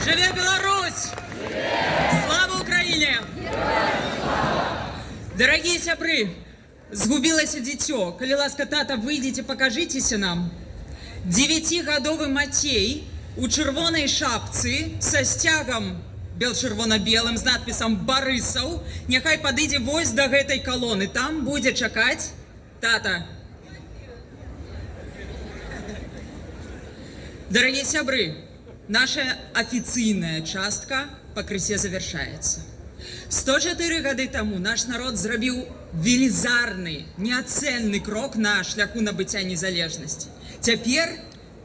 Живе Беларусь! Слава Украине! Дорогие сябры, згубілася дзіцё. Калі ласка, тата, выйдзіце, пакажыцеся нам. 9гадовы Мацей у чырвонай шапцы са сцягам бел-чырвона-белым з надпісам «Барысаў». Няхай падыдзе вось да гэтай калоны. Там будзе чакаць тата. Дорогие сябры, наша афіцыйная частка пакрысе завяршаецца. 104 гады таму наш народ зрабіў велізарны, неацэнны крок на шляху набыцця незалежнасці. Цяпер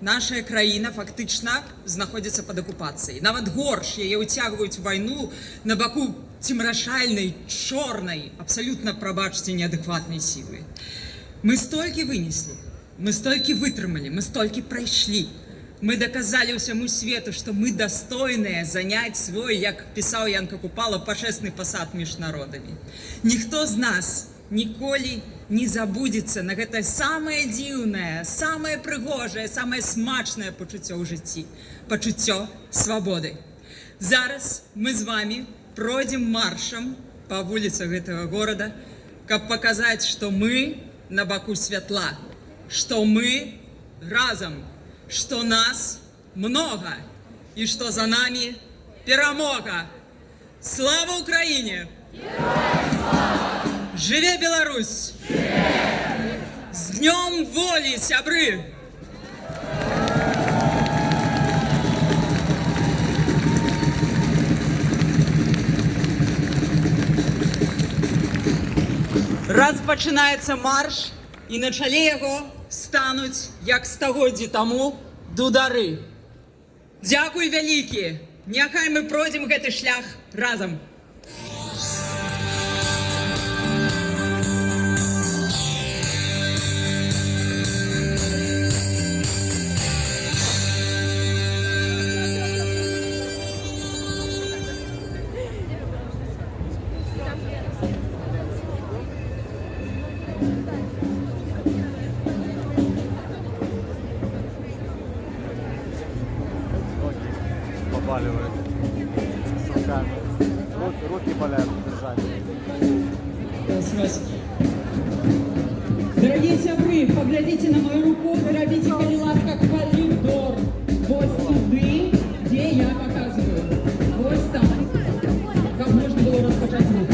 наша краіна фактычна знаходзіцца пад акупацыяй. Нават горш, яе ўцягваюць вайну на баку цемрашальнай, чорнай, абсалютна, прабачце, неадэкватнай сілы. Мы столькі вынеслі, мы столькі вытрымалі, мы столькі прайшлі. Мы доказали всему свету, что мы достойные занять свой, як писал Янка Купала, пашэсны пасад між народами. Ніхто з нас ніколі не забудется на гэта самое дзіўнае, самое прыгожае, самое смачнае пачуццё ў жыцці. Пачуццё свабоды. Зараз мы з вами пройдем маршам по вуліцах гэтага горада, каб показать, что мы на баку святла, что мы разом, что нас много и что за нами перемога. Слава Украине! Живе Беларусь! С Днем воли, сябры! Распачынаецца марш, і на чале яго стануць, як стагоддзі таму, дудары. Дзякуй вялікі! Няхай мы пройдзем гэты шлях разам. Побаливает руками. Руки болят держать. Дорогие сябры, поглядите на мою руку, зробите, калі ласка, коридор. Вот туды, где я показываю. Вот там. Как можно было раскачать руку.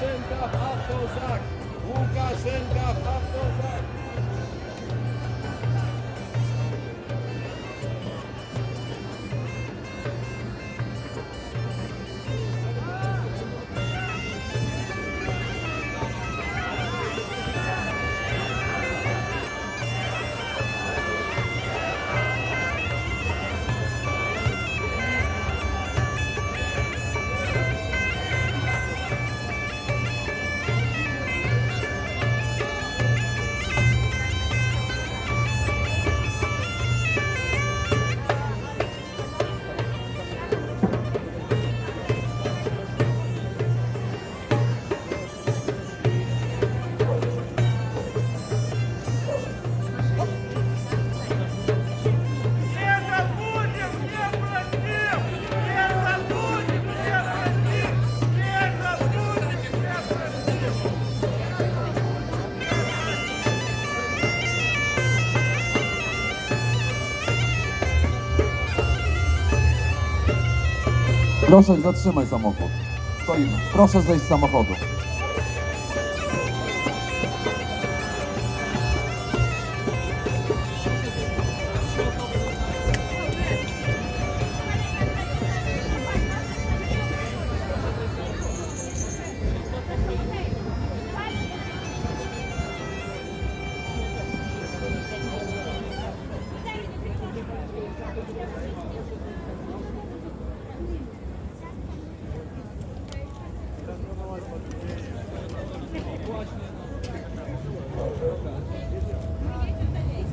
Łukaszenka w autozak! Łukaszenka w autozak! Proszę, zatrzymaj samochód. Stoimy. Proszę zejść z samochodu.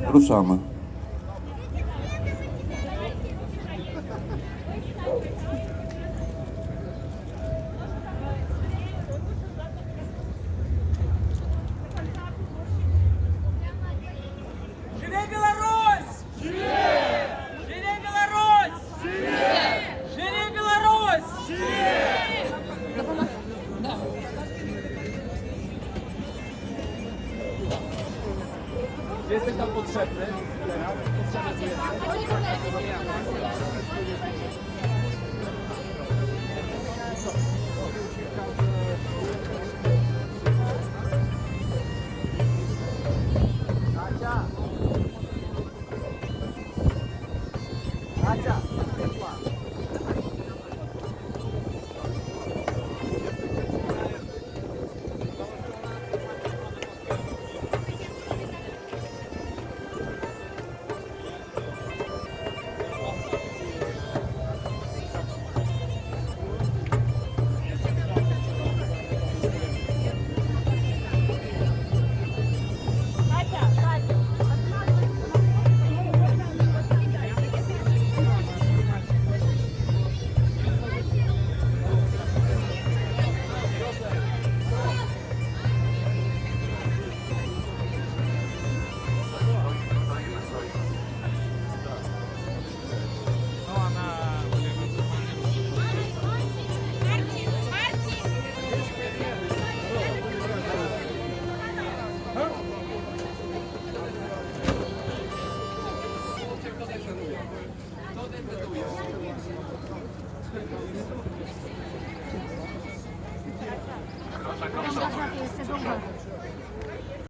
Ruszamy. Живе Беларусь! Живе! Живе Беларусь! Живе! Живе Беларусь! Живе! Czy jesteś tam potrzebny?